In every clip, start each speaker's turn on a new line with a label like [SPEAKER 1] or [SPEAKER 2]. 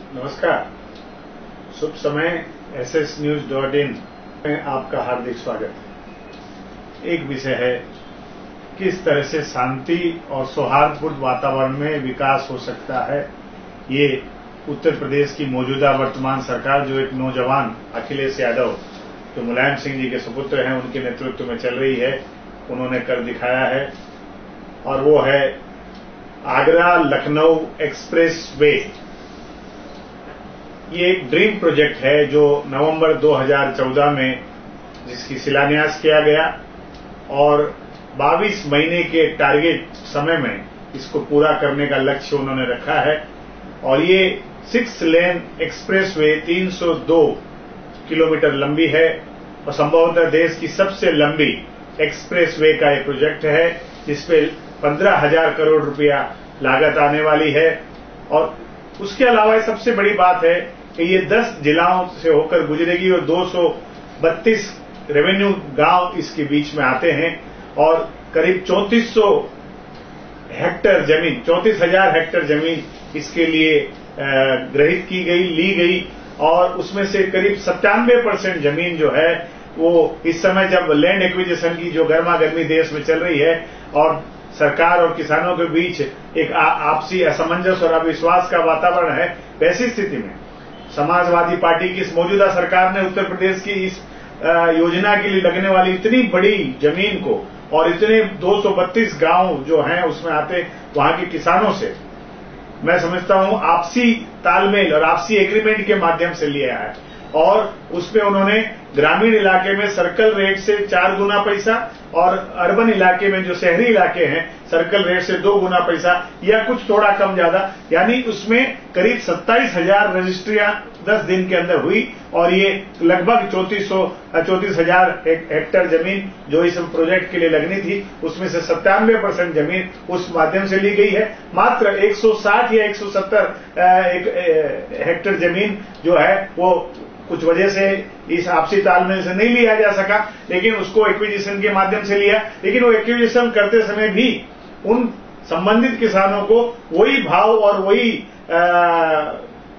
[SPEAKER 1] नमस्कार, शुभ समय। ssnews.in में आपका हार्दिक स्वागत है। एक विषय है, किस तरह से शांति और सौहार्दपूर्ण वातावरण में विकास हो सकता है। ये उत्तर प्रदेश की मौजूदा वर्तमान सरकार, जो एक नौजवान अखिलेश यादव, जो मुलायम सिंह जी के सुपुत्र हैं, उनके नेतृत्व में चल रही है, उन्होंने कर दिखाया है। और वो है आगरा लखनऊ एक्सप्रेस वे। ये एक ड्रीम प्रोजेक्ट है जो नवंबर 2014 में जिसकी शिलान्यास किया गया और 22 महीने के टारगेट समय में इसको पूरा करने का लक्ष्य उन्होंने रखा है। और ये 6 लेन एक्सप्रेस वे 302 किलोमीटर लंबी है और संभवतः देश की सबसे लंबी एक्सप्रेस वे का एक प्रोजेक्ट है, जिसपे 15,000 करोड़ रुपया लागत आने वाली है। और उसके अलावा सबसे बड़ी बात है कि ये 10 जिलाओं से होकर गुजरेगी और 232 रेवेन्यू गांव इसके बीच में आते हैं और करीब 3400 हेक्टेयर जमीन, 34,000 हेक्टेयर जमीन इसके लिए ग्रहित की गई, ली गई। और उसमें से करीब 97% जमीन जो है वो इस समय, जब लैंड एक्विजिशन की जो गर्मा गर्मी देश में चल रही है और सरकार और किसानों के बीच एक आपसी असमंजस और अविश्वास का वातावरण है, वैसी स्थिति में समाजवादी पार्टी की इस मौजूदा सरकार ने उत्तर प्रदेश की इस योजना के लिए लगने वाली इतनी बड़ी जमीन को और इतने 232 गांव जो हैं उसमें आते वहां के किसानों से, मैं समझता हूं, आपसी तालमेल और आपसी एग्रीमेंट के माध्यम से लिया है। और उसमें उन्होंने ग्रामीण इलाके में सर्कल रेट से 4 गुना पैसा और अर्बन इलाके में, जो शहरी इलाके हैं, सर्कल रेट से 2 गुना पैसा या कुछ थोड़ा कम ज्यादा, यानी उसमें करीब 27,000 रजिस्ट्रियां 10 दिन के अंदर हुई। और ये लगभग 34,000 हेक्टेयर जमीन जो इस प्रोजेक्ट के लिए लगनी थी, उसमें से 97% जमीन उस माध्यम से ली गई है। मात्र 160 या 170 हेक्टेयर जमीन जो है वो कुछ वजह से इस आपसी तालमेल से नहीं लिया जा सका, लेकिन उसको एक्विजिशन के माध्यम से लिया। लेकिन वो एक्विजिशन करते समय भी उन संबंधित किसानों को वही भाव और वही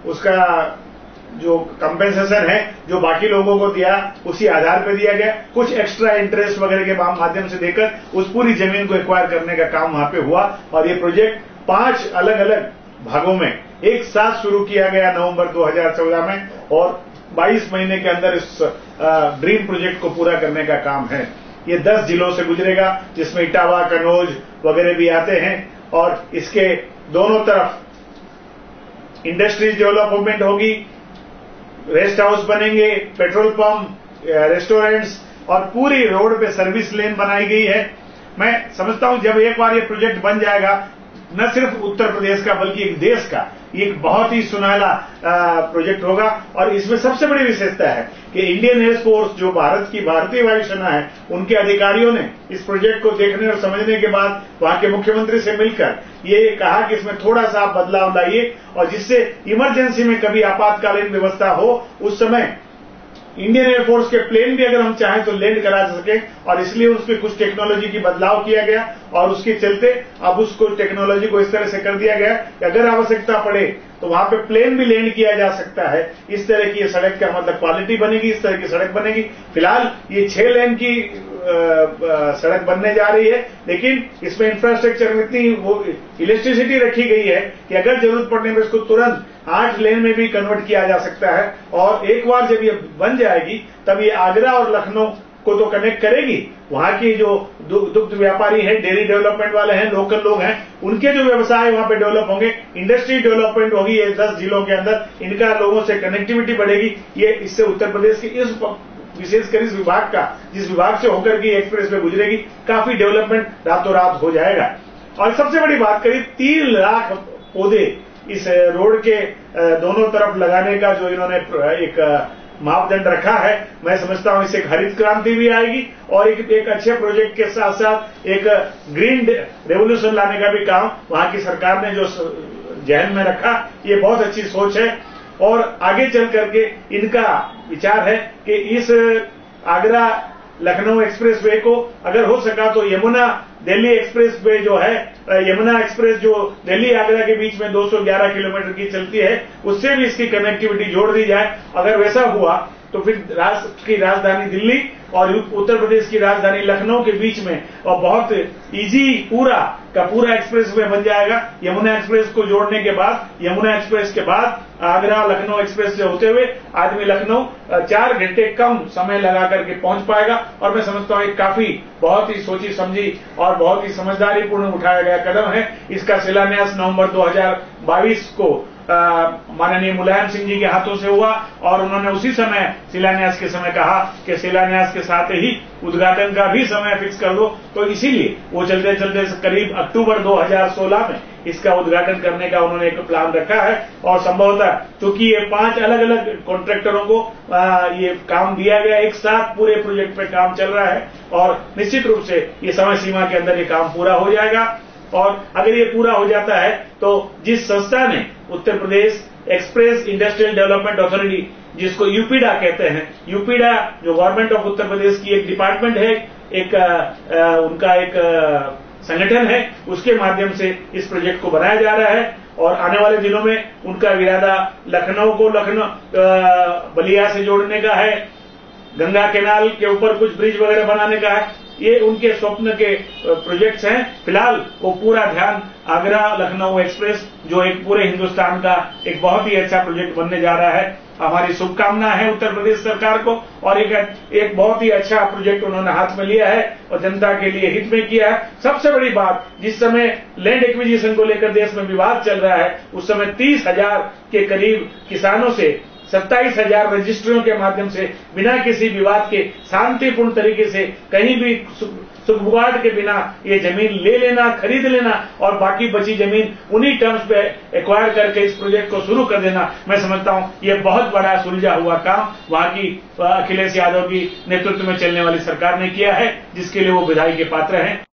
[SPEAKER 1] उसका जो कंपेंसेशन है जो बाकी लोगों को दिया, उसी आधार पर दिया गया। कुछ एक्स्ट्रा इंटरेस्ट वगैरह के माध्यम से देकर उस पूरी जमीन को एक्वायर करने का काम वहां पे हुआ। और ये प्रोजेक्ट 5 अलग अलग भागों में एक साथ शुरू किया गया नवंबर 2014 में और 22 महीने के अंदर इस ड्रीम प्रोजेक्ट को पूरा करने का काम है। ये 10 जिलों से गुजरेगा, जिसमें इटावा, कन्नौज वगैरह भी आते हैं। और इसके दोनों तरफ इंडस्ट्रीज डेवलपमेंट होगी, रेस्ट हाउस बनेंगे, पेट्रोल पंप, रेस्टोरेंट्स और पूरी रोड पे सर्विस लेन बनाई गई है। मैं समझता हूं जब एक बार ये प्रोजेक्ट बन जाएगा, न सिर्फ उत्तर प्रदेश का बल्कि एक देश का ये एक बहुत ही सुनहरा प्रोजेक्ट होगा। और इसमें सबसे बड़ी विशेषता है कि इंडियन एयरफोर्स, जो भारत की भारतीय वायुसेना है, उनके अधिकारियों ने इस प्रोजेक्ट को देखने और समझने के बाद वहां के मुख्यमंत्री से मिलकर ये कहा कि इसमें थोड़ा सा बदलाव लाइए और जिससे इमरजेंसी में कभी आपातकालीन व्यवस्था हो, उस समय इंडियन एयरफोर्स के प्लेन भी अगर हम चाहें तो लैंड करा सके। और इसलिए उसमें कुछ टेक्नोलॉजी की बदलाव किया गया और उसके चलते अब उसको टेक्नोलॉजी को इस तरह से कर दिया गया कि अगर आवश्यकता पड़े तो वहां पे प्लेन भी लैंड किया जा सकता है। इस तरह की ये सड़क का मतलब क्वालिटी बनेगी, इस तरह की सड़क बनेगी। फिलहाल ये 6 लेन की सड़क बनने जा रही है, लेकिन इसमें इंफ्रास्ट्रक्चर में इतनी वो इलेक्ट्रिसिटी रखी गई है कि अगर जरूरत पड़ने पर इसको तुरंत 8 लेन में भी कन्वर्ट किया जा सकता है। और एक बार जब ये बन जाएगी तब ये आगरा और लखनऊ को तो कनेक्ट करेगी। वहां की जो दुग्ध व्यापारी हैं, डेयरी डेवलपमेंट वाले हैं, लोकल लोग हैं, उनके जो व्यवसाय वहां पे डेवलप होंगे, इंडस्ट्री डेवलपमेंट होगी। ये 10 जिलों के अंदर इनका लोगों से कनेक्टिविटी बढ़ेगी। ये इससे उत्तर प्रदेश की इस विशेषकर इस विभाग का, जिस विभाग से होकर के एक्सप्रेस वे गुजरेगी, काफी डेवलपमेंट रातों रात हो जाएगा। और सबसे बड़ी बात, करीब 3 लाख पौधे इस रोड के दोनों तरफ लगाने का जो इन्होंने एक मापदंड रखा है, मैं समझता हूं इससे एक हरित क्रांति भी आएगी और एक अच्छे प्रोजेक्ट के साथ साथ एक ग्रीन रेवोल्यूशन लाने का भी काम वहां की सरकार ने जो जहन में रखा, ये बहुत अच्छी सोच है। और आगे चल करके इनका विचार है कि इस आगरा लखनऊ एक्सप्रेसवे को अगर हो सका तो यमुना दिल्ली एक्सप्रेसवे जो है, यमुना एक्सप्रेस जो दिल्ली आगरा के बीच में 211 किलोमीटर की चलती है, उससे भी इसकी कनेक्टिविटी जोड़ दी जाए। अगर वैसा हुआ तो फिर राष्ट्र की राजधानी दिल्ली और उत्तर प्रदेश की राजधानी लखनऊ के बीच में और बहुत इजी पूरा का पूरा एक्सप्रेसवे बन जाएगा। यमुना एक्सप्रेस को जोड़ने के बाद, यमुना एक्सप्रेस के बाद आगरा लखनऊ एक्सप्रेस से होते हुए आदमी लखनऊ 4 घंटे कम समय लगा करके पहुंच पाएगा। और मैं समझता हूं एक काफी बहुत ही सोची समझी और बहुत ही समझदारी पूर्ण उठाया गया कदम है। इसका शिलान्यास नवंबर 2022 को माननीय मुलायम सिंह जी के हाथों से हुआ और उन्होंने उसी समय शिलान्यास के समय कहा कि शिलान्यास के साथ ही उद्घाटन का भी समय फिक्स कर दो। तो इसीलिए वो चलते चलते करीब अक्टूबर 2016 में इसका उद्घाटन करने का उन्होंने एक प्लान रखा है। और संभवतः क्योंकि ये 5 अलग अलग कॉन्ट्रैक्टरों को ये काम दिया गया, एक साथ पूरे प्रोजेक्ट पे काम चल रहा है और निश्चित रूप से ये समय सीमा के अंदर ये काम पूरा हो जाएगा। और अगर ये पूरा हो जाता है तो जिस संस्था ने Uttar Pradesh express industrial development authority, जिसको यूपीडा कहते हैं, यूपीडा जो गवर्नमेंट ऑफ उत्तर प्रदेश की एक डिपार्टमेंट है, एक उनका एक संगठन है, उसके माध्यम से इस प्रोजेक्ट को बनाया जा रहा है। और आने वाले दिनों में उनका इरादा लखनऊ को बलिया से जोड़ने का है, गंगा कैनाल के ऊपर कुछ ब्रिज वगैरह बनाने का है। ये उनके स्वप्न के प्रोजेक्ट्स हैं। फिलहाल वो पूरा ध्यान आगरा लखनऊ एक्सप्रेस जो एक पूरे हिंदुस्तान का एक बहुत ही अच्छा प्रोजेक्ट बनने जा रहा है। हमारी शुभकामना है उत्तर प्रदेश सरकार को और एक बहुत ही अच्छा प्रोजेक्ट उन्होंने हाथ में लिया है और जनता के लिए हित में किया है। सबसे बड़ी बात, जिस समय लैंड एक्विजिशन को लेकर देश में विवाद चल रहा है, उस समय 30,000 के करीब किसानों से 27,000 रजिस्ट्रियों के माध्यम से बिना किसी विवाद के शांतिपूर्ण तरीके से कहीं भी सुखबुगाहट के बिना ये जमीन ले लेना, खरीद लेना और बाकी बची जमीन उन्हीं टर्म्स पे एक्वायर करके इस प्रोजेक्ट को शुरू कर देना, मैं समझता हूं ये बहुत बड़ा सुलझा हुआ काम वहां की अखिलेश यादव की नेतृत्व में चलने वाली सरकार ने किया है, जिसके लिए वो बधाई के पात्र हैं।